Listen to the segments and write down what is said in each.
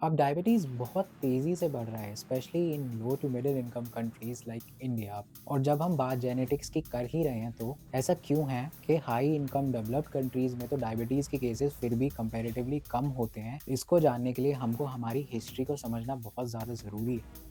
अब डायबिटीज़ बहुत तेज़ी से बढ़ रहा है, specially in low to middle income countries like India. और जब हम बात जेनेटिक्स की कर ही रहे हैं, तो ऐसा क्यों है कि हाई इनकम डेवलप्ड कंट्रीज़ में तो डायबिटीज़ के केसेस फिर भी कंपैरेटिवली कम होते हैं? इसको जानने के लिए हमको हमारी हिस्ट्री को समझना बहुत ज़्यादा ज़रूरी है।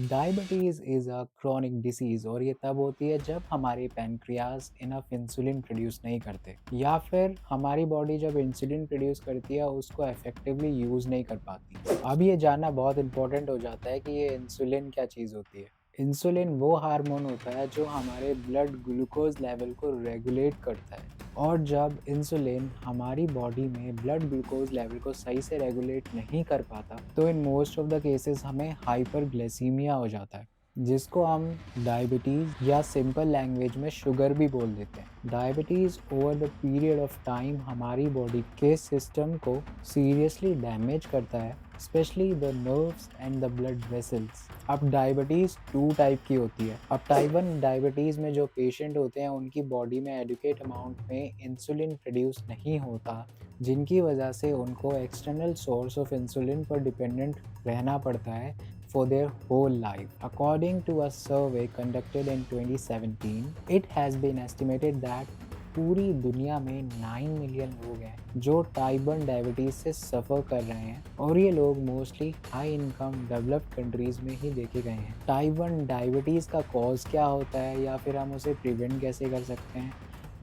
Diabetes is a chronic disease और ये तब होती है जब हमारे पैनक्रियाज़ इनफ इंसुलिन प्रोड्यूस नहीं करते, या फिर हमारी बॉडी जब इंसुलिन प्रोड्यूस करती है उसको इफेक्टिवली यूज़ नहीं कर पाती। अब ये जानना बहुत इंपॉर्टेंट हो जाता है कि ये इंसुलिन क्या चीज़ होती है। इंसुलिन वो हार्मोन होता है जो हमारे ब्लड ग्लूकोज लेवल को रेगुलेट करता है। और जब इंसुलिन हमारी बॉडी में ब्लड ग्लूकोज लेवल को सही से रेगुलेट नहीं कर पाता, तो in most of the cases हमें हाइपरग्लाइसीमिया हो जाता है, जिसको हम डायबिटीज़ या सिंपल लैंग्वेज में शुगर भी बोल देते हैं। Diabetes over the period of time हमारी बॉडी के सिस्टम को सीरियसली डैमेज करता है, specially the nerves and the blood vessels. अब डायबिटीज़ 2 टाइप की होती है। अब टाइप 1 डायबिटीज़ में जो पेशेंट होते हैं उनकी बॉडी में एडिक्वेट अमाउंट में इंसुलिन प्रोड्यूस नहीं होता, जिनकी वजह से उनको एक्सटर्नल सोर्स ऑफ इंसुलिन पर डिपेंडेंट रहना पड़ता है for their whole life. According to a survey conducted in 2017, it has been estimated that पूरी दुनिया में 9 मिलियन लोग हैं जो टाइप 1 डायबिटीज से सफ़र कर रहे हैं, और ये लोग mostly high income developed countries में ही देखे गए हैं। टाइप 1 डायबिटीज़ का कॉज क्या होता है या फिर हम उसे प्रिवेंट कैसे कर सकते हैं?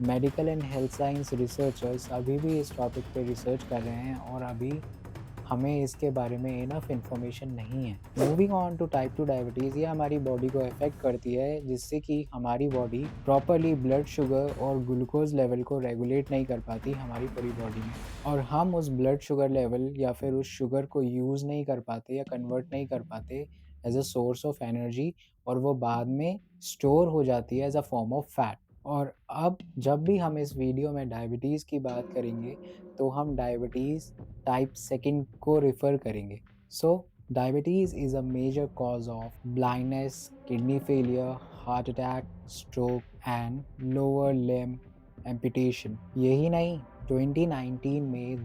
Medical and health science researchers अभी भी इस टॉपिक पे रिसर्च कर रहे हैं और अभी हमें इसके बारे में इनफ इन्फॉर्मेशन नहीं है। Moving on to type 2 diabetes, ये हमारी बॉडी को अफेक्ट करती है, जिससे कि हमारी बॉडी प्रॉपरली ब्लड शुगर और ग्लूकोज लेवल को रेगुलेट नहीं कर पाती हमारी पूरी बॉडी में, और हम उस ब्लड शुगर लेवल या फिर उस शुगर को यूज़ नहीं कर पाते या कन्वर्ट नहीं कर पाते as a source of energy, और वो बाद में स्टोर हो जाती है as a form of fat. और अब जब भी हम इस वीडियो में डायबिटीज़ की बात करेंगे, तो हम डायबिटीज़ टाइप 2 को रेफर करेंगे। So diabetes is a major cause of blindness, kidney failure, heart attack, stroke and lower limb amputation. यही नहीं, 2019 में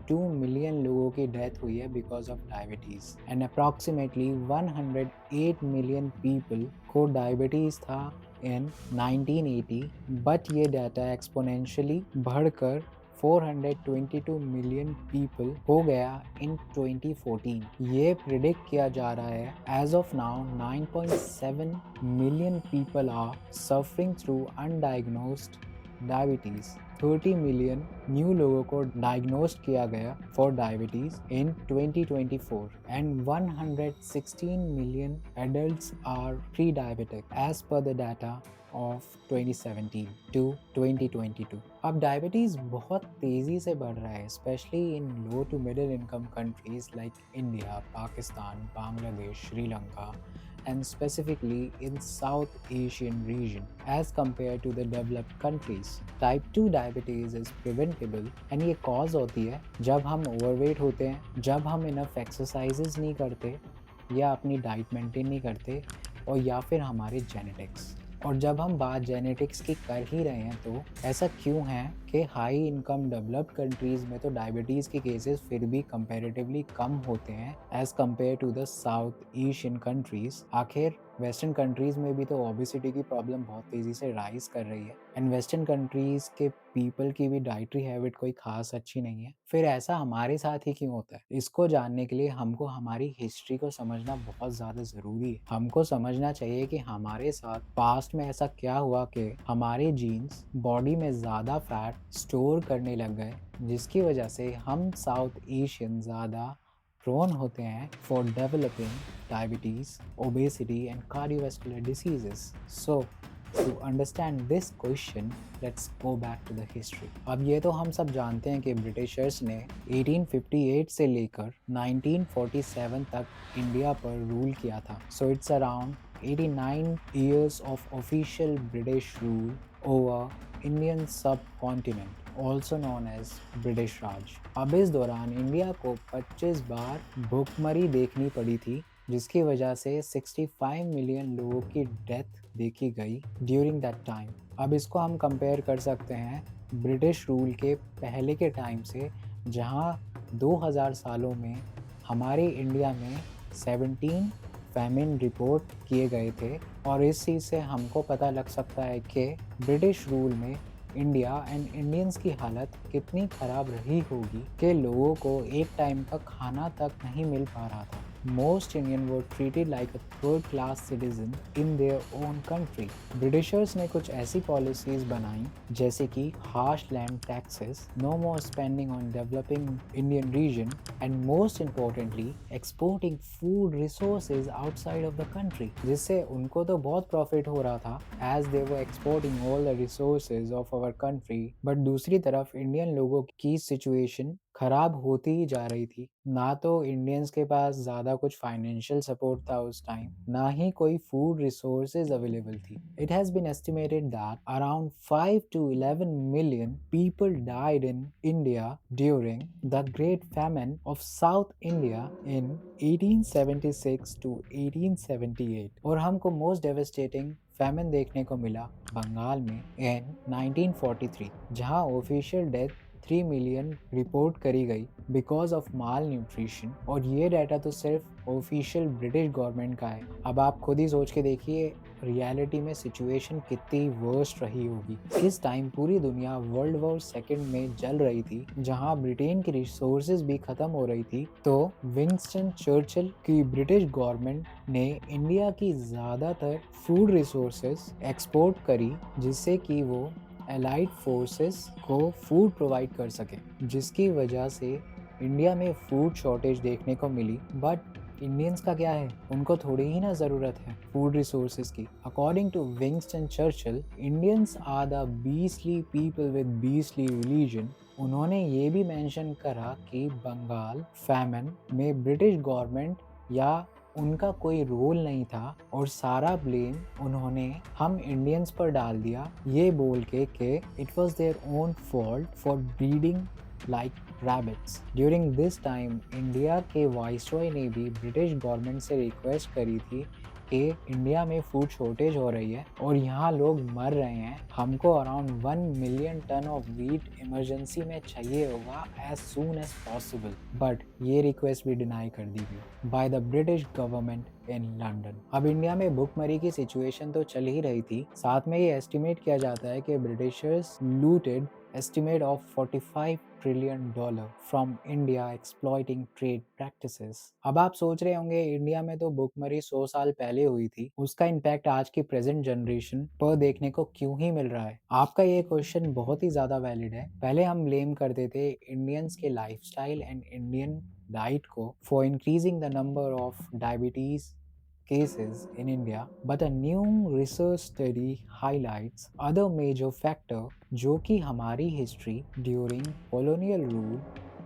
2 मिलियन लोगों की डेथ हुई है because of diabetes, and approximately 108 million people को डायबिटीज़ था इन 1980, बट ये डाटा एक्सपोनेंशियली बढ़कर 422 मिलियन पीपल हो गया इन 2014। ये प्रिडिक्ट किया जा रहा है as of now 9.7 million people are suffering through undiagnosed diabetes. 30 million new लोगों को डायग्नोस्ड किया गया for diabetes in 2024, and 116 million adults are pre diabetic as per the data of 2017 to 2022। अब डायबिटीज़ बहुत तेज़ी से बढ़ रहा है, specially in low to middle income countries like India, Pakistan, Bangladesh, Sri Lanka, and specifically in South Asian region as compared to the developed countries. Type 2 diabetes is preventable, and ये cause होती है जब हम overweight होते हैं, जब हम enough exercises नहीं करते या अपनी डाइट मेंटेन नहीं करते, और या फिर हमारे जेनेटिक्स। और जब हम बात जेनेटिक्स की कर ही रहे हैं, तो ऐसा क्यों है कि हाई इनकम डेवलप्ड कंट्रीज़ में तो डायबिटीज़ के केसेस फिर भी कंपैरेटिवली कम होते हैं as compare to the South Asian countries? आखिर वेस्टर्न कंट्रीज़ में भी तो ओबेसिटी की प्रॉब्लम बहुत तेज़ी से राइज़ कर रही है, एंड वेस्टर्न कंट्रीज़ के पीपल की भी डाइटरी हैबिट कोई ख़ास अच्छी नहीं है। फिर ऐसा हमारे साथ ही क्यों होता है? इसको जानने के लिए हमको हमारी हिस्ट्री को समझना बहुत ज़्यादा ज़रूरी है। हमको समझना चाहिए कि हमारे साथ पास्ट में ऐसा क्या हुआ कि हमारे जीन्स बॉडी में ज़्यादा फैट स्टोर करने लग गए, जिसकी वजह से हम साउथ एशियन ज़्यादा प्रोन होते हैं for developing diabetes, obesity and cardiovascular diseases. So to understand this question, let's go back to the history. अब ये तो हम सब जानते हैं कि ब्रिटिशर्स ने 1858 से लेकर 1947 तक इंडिया पर रूल किया था। So it's around 89 years of official British rule over Indian subcontinent, also known as British Raj. अब इस दौरान इंडिया को 25 बार भूखमरी देखनी पड़ी थी, जिसकी वजह से 65 मिलियन लोगों की डेथ देखी गई ड्यूरिंग दैट टाइम। अब इसको हम कंपेयर कर सकते हैं ब्रिटिश रूल के पहले के टाइम से, जहाँ 2000 सालों में हमारे इंडिया में 17 फैमिन रिपोर्ट किए गए थे। और इस चीज़ से हमको पता लग सकता है कि ब्रिटिश रूल में इंडिया एंड इंडियंस की हालत कितनी ख़राब रही होगी कि लोगों को एक टाइम का खाना तक नहीं मिल पा रहा था। Most Indian were treated like a third class citizen in their own country. Britishers ने कुछ ऐसी पॉलिसीज बनाई जैसे कि harsh land taxes, no more spending on developing Indian region, and most importantly exporting food resources outside of the country, जिससे उनको तो बहुत प्रॉफिट हो रहा था as they were exporting all the resources of our country, but दूसरी तरफ Indian लोगों की सिचुएशन खराब होती ही जा रही थी। ना तो इंडियंस के पास ज़्यादा कुछ फाइनेंशियल सपोर्ट था उस टाइम, ना ही कोई फूड रिसोर्सेज अवेलेबल थी। It has been estimated that around 5 to 11 million people died in India during the Great Famine of South India in 1876 to 1878। और हमको मोस्ट डेवेस्टेटिंग फैमिन देखने को मिला बंगाल में इन 1943, जहां ऑफिशियल डेथ 3 मिलियन रिपोर्ट करी गई बिकॉज ऑफ माल न्यूट्रिशन। और ये डाटा तो सिर्फ ऑफिशियल ब्रिटिश गवर्नमेंट का है। अब आप खुद ही सोच के देखिए रियलिटी में सिचुएशन कितनी वर्स्ट रही होगी। इस टाइम पूरी दुनिया वर्ल्ड वॉर सेकेंड में जल रही थी, जहां ब्रिटेन की रिसोर्सेज भी खत्म हो रही थी। तो विंस्टन चर्चिल की ब्रिटिश गवर्नमेंट ने इंडिया की ज़्यादातर फूड रिसोर्सेज एक्सपोर्ट करी, जिससे कि वो एलाइड फोर्सेस को फूड प्रोवाइड कर सके, जिसकी वजह से इंडिया में फूड शॉर्टेज देखने को मिली। बट इंडियंस का क्या है, उनको थोड़ी ही ना ज़रूरत है फूड रिसोर्सेज की। According to Winston Churchill, Indians are the beastly people with beastly religion. उन्होंने ये भी मेंशन करा कि बंगाल फैमिन में ब्रिटिश गवर्नमेंट या उनका कोई रोल नहीं था, और सारा ब्लेम उन्होंने हम इंडियंस पर डाल दिया, ये बोल के कि it was their own fault for breeding like rabbits. During this time India के वाइसरॉय ने भी ब्रिटिश गवर्नमेंट से रिक्वेस्ट करी थी कि इंडिया में फूड शॉर्टेज हो रही है और यहाँ लोग मर रहे हैं, हमको around 1 million ton of wheat emergency में चाहिए होगा as soon as possible. But ये रिक्वेस्ट भी डिनाई कर दी गई by the British government in London. अब इंडिया में भुखमरी की सिचुएशन तो चल ही रही थी, साथ में ये एस्टिमेट किया जाता है कि Britishers looted estimate of $45 trillion from India exploiting trade practices। अब आप सोच रहे होंगे इंडिया में तो भुखमरी 100 साल पहले हुई थी, उसका इम्पैक्ट आज की प्रेजेंट जनरेशन पर देखने को क्यों ही मिल रहा है। आपका ये क्वेश्चन बहुत ही ज़्यादा वैलिड है। पहले हम ब्लेम करते थे इंडियंस के लाइफस्टाइल एंड इंडियन डाइट को for increasing the number of diabetes cases in India, but a new research study highlights other major factor जो कि हमारी history during colonial rule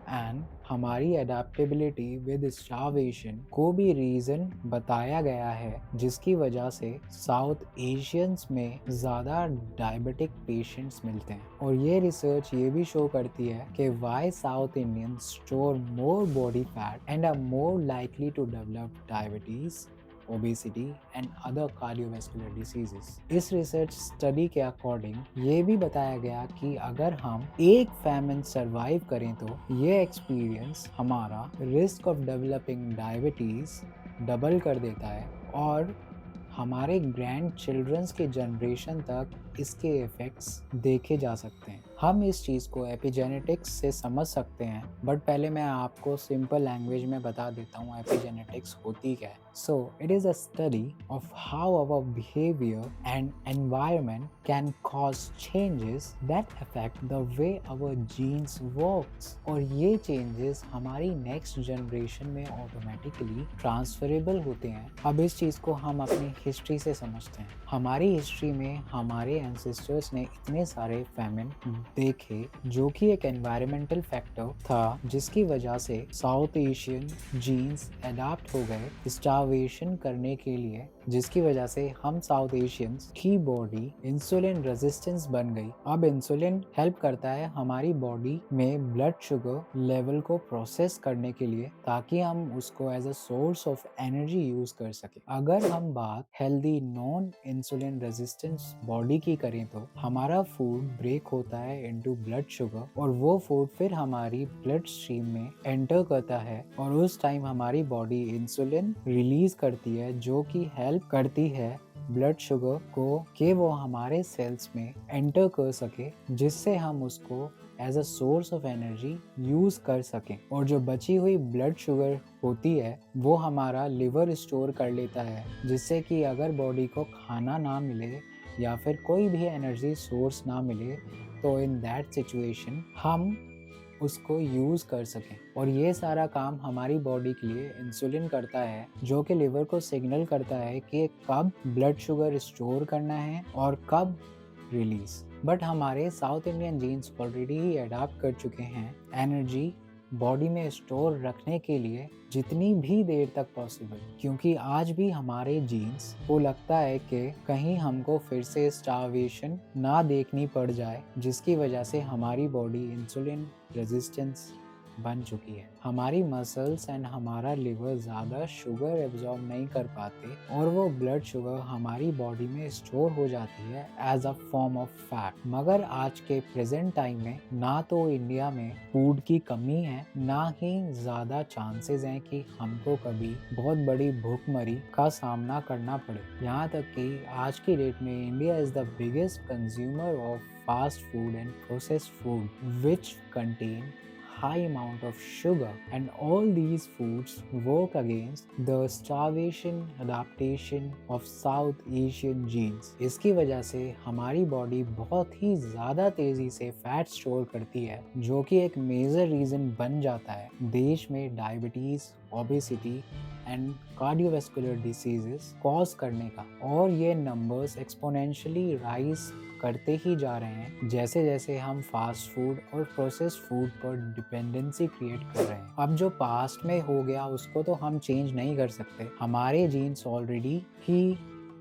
and हमारी अडेप्टेबिलिटी विद स्टारवेशन को भी reason बताया गया है, जिसकी वजह से साउथ एशियंस में ज़्यादा डायबिटिक पेशेंट्स मिलते हैं। और ये रिसर्च ये भी शो करती है कि why South Indians store more body fat and are more likely to develop diabetes, obesity and other cardiovascular diseases. इस रिसर्च स्टडी के अकॉर्डिंग ये भी बताया गया कि अगर हम एक फैमिन सरवाइव करें तो ये एक्सपीरियंस हमारा risk of developing diabetes double कर देता है, और हमारे ग्रैंड चिल्ड्रंस के जनरेशन तक इसके इफ़ेक्ट्स देखे जा सकते हैं। हम इस चीज़ को एपिजेनेटिक्स से समझ सकते हैं, बट पहले मैं आपको सिंपल लैंग्वेज में बता देता हूँ एपिजेनेटिक्स होती क्या है। So it is a study of how our behaviour and environment can cause changes that affect the way our genes works, और ये चेंजेस हमारी नेक्स्ट जनरेशन में ऑटोमेटिकली ट्रांसफरेबल होते हैं। अब इस चीज़ को हम अपनी हिस्ट्री से समझते हैं। हमारी हिस्ट्री में हमारे एंसेस्टर्स ने इतने सारे फैमिन देखे जो कि एक एनवायरमेंटल फैक्टर था, जिसकी वजह से साउथ एशियन जीन्स अडाप्ट हो गए स्टारवेशन करने के लिए, जिसकी वजह से हम साउथ एशियंस की बॉडी इंसुलिन रेजिस्टेंस बन गई। अब इंसुलिन हेल्प करता है हमारी बॉडी में ब्लड शुगर लेवल को प्रोसेस करने के लिए, ताकि हम उसको as a source of energy use कर सके। अगर हम बात healthy non insulin resistance body की करें तो हमारा फूड ब्रेक होता है इनटू ब्लड शुगर और वो फूड फिर हमारी ब्लड स्ट्रीम में एंटर करता है और उस टाइम हमारी बॉडी इंसुलिन रिलीज करती है जो कि हेल्प करती है ब्लड शुगर को कि वो हमारे सेल्स में एंटर कर सके, जिससे हम उसको as a source of energy use कर सकें। और जो बची हुई ब्लड शुगर होती है वो हमारा लिवर स्टोर कर लेता है, जिससे कि अगर बॉडी को खाना ना मिले या फिर कोई भी एनर्जी सोर्स ना मिले तो इन दैट सिचुएशन हम उसको यूज़ कर सकें। और ये सारा काम हमारी बॉडी के लिए इंसुलिन करता है, जो कि लिवर को सिग्नल करता है कि कब ब्लड शुगर स्टोर करना है और कब रिलीज। बट हमारे साउथ इंडियन जीन्स ऑलरेडी ही अडाप्ट कर चुके हैं एनर्जी बॉडी में स्टोर रखने के लिए जितनी भी देर तक पॉसिबल, क्योंकि आज भी हमारे जीन्स को लगता है कि कहीं हमको फिर से स्टार्वेशन ना देखनी पड़ जाए, जिसकी वजह से हमारी बॉडी इंसुलिन रेजिस्टेंस बन चुकी है। हमारी मसल्स एंड हमारा लिवर ज़्यादा शुगर एब्जॉर्ब नहीं कर पाते और वो ब्लड शुगर हमारी बॉडी में स्टोर हो जाती है as a form of fat. मगर आज के प्रेजेंट टाइम में ना तो इंडिया में फूड की कमी है, ना ही ज़्यादा चांसेस हैं कि हमको कभी बहुत बड़ी भूखमरी का सामना करना पड़े। यहाँ तक कि आज की डेट में India is the biggest consumer of fast food and processed food which contain high amount of sugar, and all these foods work against the starvation adaptation of South Asian genes। इसकी वजह से हमारी body बहुत ही ज़्यादा तेज़ी से fat store करती है, जो कि एक मेजर रीज़न बन जाता है देश में diabetes, obesity and cardiovascular diseases cause करने का। और ये नंबर्स एक्सपोनेंशियली राइज करते ही जा रहे हैं जैसे जैसे हम फास्ट फूड और प्रोसेस्ड फूड पर डिपेंडेंसी क्रिएट कर रहे हैं। अब जो पास्ट में हो गया उसको तो हम चेंज नहीं कर सकते, हमारे जीन्स ऑलरेडी ही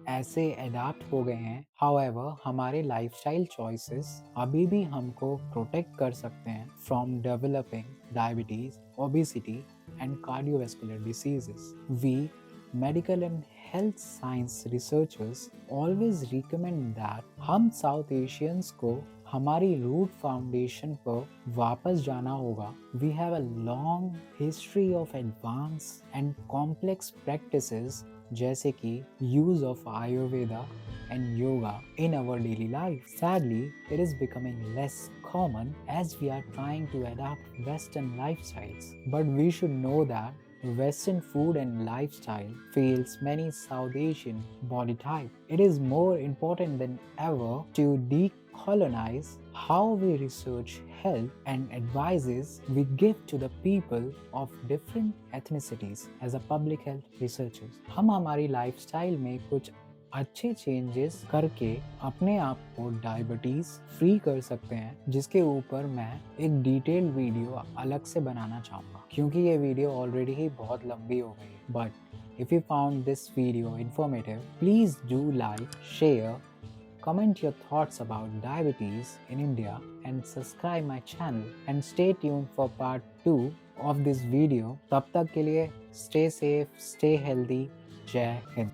ऐसे अडाप्ट हो गए हैं। हाउएवर हमारे लाइफस्टाइल चॉइसेस अभी भी हमको प्रोटेक्ट कर सकते हैं from developing diabetes, obesity and cardiovascular diseases. We medical and health science researchers always recommend that हम साउथ एशियंस को हमारी रूट फाउंडेशन पर वापस जाना होगा। We have a long history of advanced and complex practices जैसे कि use of Ayurveda and yoga in our daily life. Sadly, it is becoming less common as we are trying to adapt Western lifestyles. But we should know that Western food and lifestyle fails many South Asian body type. It is more important than ever to decolonize how we research health and advices we give to the people of different ethnicities as a public health researchers. हम हमारी lifestyle में कुछ अच्छे changes करके अपने आप को diabetes free कर सकते हैं, जिसके ऊपर मैं एक डिटेल्ड वीडियो अलग से बनाना चाहूँगा, क्योंकि ये वीडियो ऑलरेडी ही बहुत लंबी हो गई है। But if you found this video informative, please do like, share, comment your thoughts about diabetes in India and subscribe my channel and stay tuned for part 2 of this video. तब तक के लिए stay safe, stay healthy, जय हिंद।